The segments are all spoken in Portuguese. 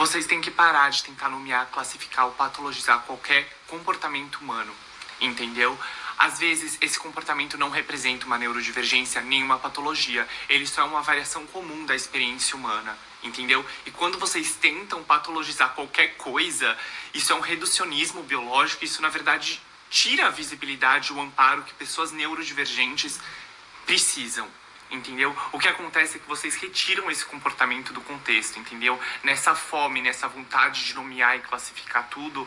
Vocês têm que parar de tentar nomear, classificar ou patologizar qualquer comportamento humano, entendeu? Às vezes, esse comportamento não representa uma neurodivergência nem uma patologia. Ele só é uma variação comum da experiência humana, entendeu? E quando vocês tentam patologizar qualquer coisa, isso é um reducionismo biológico. Isso, na verdade, tira a visibilidade, o amparo que pessoas neurodivergentes precisam. Entendeu? O que acontece é que vocês retiram esse comportamento do contexto, entendeu? Nessa fome, nessa vontade de nomear e classificar tudo.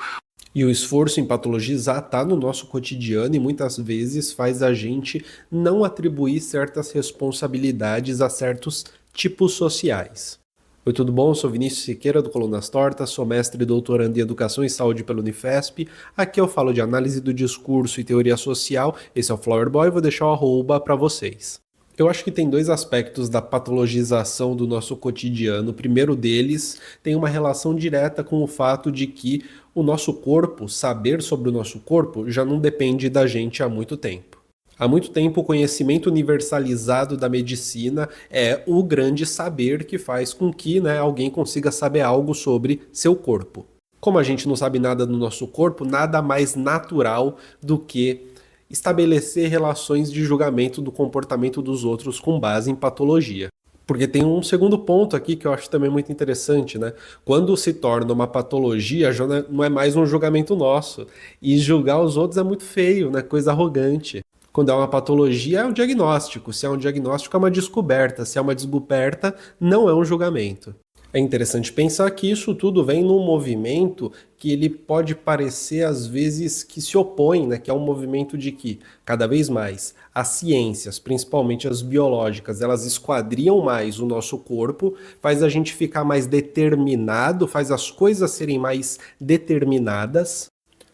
E o esforço em patologizar está no nosso cotidiano e muitas vezes faz a gente não atribuir certas responsabilidades a certos tipos sociais. Oi, tudo bom? Eu sou Vinícius Siqueira, do Colunas Tortas, sou mestre e doutorando em Educação e Saúde pela Unifesp. Aqui eu falo de análise do discurso e teoria social. Esse é o Flower Boy, vou deixar o arroba para vocês. Eu acho que tem dois aspectos da patologização do nosso cotidiano. O primeiro deles tem uma relação direta com o fato de que o nosso corpo, saber sobre o nosso corpo, já não depende da gente há muito tempo. Há muito tempo o conhecimento universalizado da medicina é o grande saber que faz com que alguém consiga saber algo sobre seu corpo. Como a gente não sabe nada do nosso corpo, nada mais natural do que estabelecer relações de julgamento do comportamento dos outros com base em patologia. Porque tem um segundo ponto aqui que eu acho também muito interessante, né? Quando se torna uma patologia, já não é mais um julgamento nosso. E julgar os outros é muito feio, né? Coisa arrogante. Quando é uma patologia, é um diagnóstico. Se é um diagnóstico, é uma descoberta. Se é uma descoberta, não é um julgamento. É interessante pensar que isso tudo vem num movimento que ele pode parecer às vezes que se opõe, né? Que é um movimento de que cada vez mais as ciências, principalmente as biológicas, elas esquadriam mais o nosso corpo, faz a gente ficar mais determinado, faz as coisas serem mais determinadas,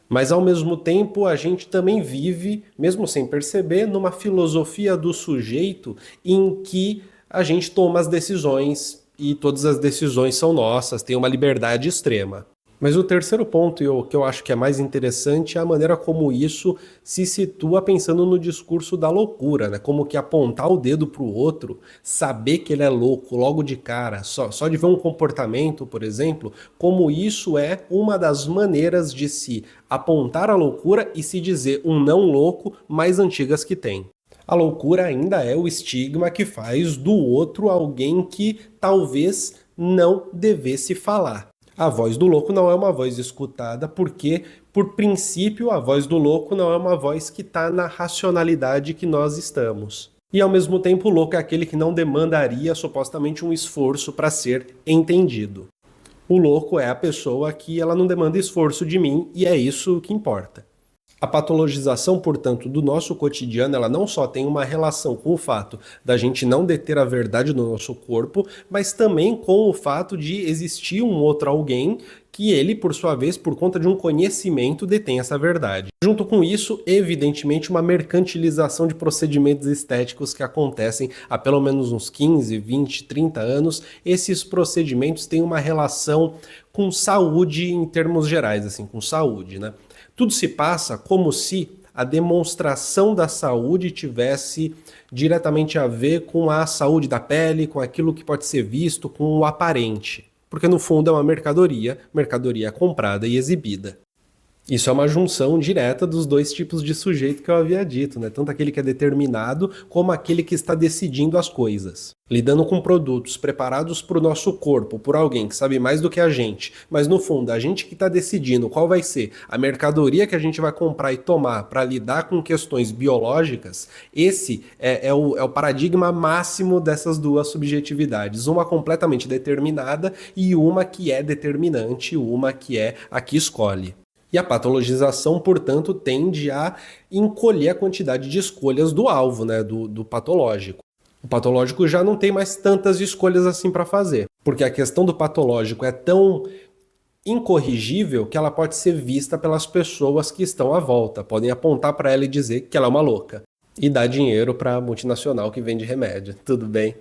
mas ao mesmo tempo a gente também vive, mesmo sem perceber, numa filosofia do sujeito em que a gente toma as decisões e todas as decisões são nossas, tem uma liberdade extrema. Mas o terceiro ponto, e o que eu acho que é mais interessante, é a maneira como isso se situa pensando no discurso da loucura, né? Como que apontar o dedo para o outro, saber que ele é louco logo de cara, só de ver um comportamento, por exemplo, como isso é uma das maneiras de se apontar a loucura e se dizer um não louco mais antigas que tem. A loucura ainda é o estigma que faz do outro alguém que talvez não devesse falar. A voz do louco não é uma voz escutada porque, por princípio, a voz do louco não é uma voz que está na racionalidade que nós estamos. E, ao mesmo tempo, o louco é aquele que não demandaria supostamente um esforço para ser entendido. O louco é a pessoa que ela não demanda esforço de mim e é isso que importa. A patologização, portanto, do nosso cotidiano, ela não só tem uma relação com o fato da gente não deter a verdade do nosso corpo, mas também com o fato de existir um outro alguém que ele, por sua vez, por conta de um conhecimento, detém essa verdade. Junto com isso, evidentemente, uma mercantilização de procedimentos estéticos que acontecem há pelo menos uns 15, 20, 30 anos. Esses procedimentos têm uma relação com saúde em termos gerais, assim, com saúde, né? Tudo se passa como se a demonstração da saúde tivesse diretamente a ver com a saúde da pele, com aquilo que pode ser visto, com o aparente. Porque no fundo é uma mercadoria comprada e exibida. Isso é uma junção direta dos dois tipos de sujeito que eu havia dito, né? Tanto aquele que é determinado como aquele que está decidindo as coisas. Lidando com produtos preparados para o nosso corpo, por alguém que sabe mais do que a gente, mas no fundo a gente que está decidindo qual vai ser a mercadoria que a gente vai comprar e tomar para lidar com questões biológicas, esse é o paradigma máximo dessas duas subjetividades. Uma completamente determinada e uma que é determinante, uma que é a que escolhe. E a patologização, portanto, tende a encolher a quantidade de escolhas do alvo, né, do patológico. O patológico já não tem mais tantas escolhas assim para fazer, porque a questão do patológico é tão incorrigível que ela pode ser vista pelas pessoas que estão à volta. Podem apontar para ela e dizer que ela é uma louca. E dar dinheiro para a multinacional que vende remédio. Tudo bem?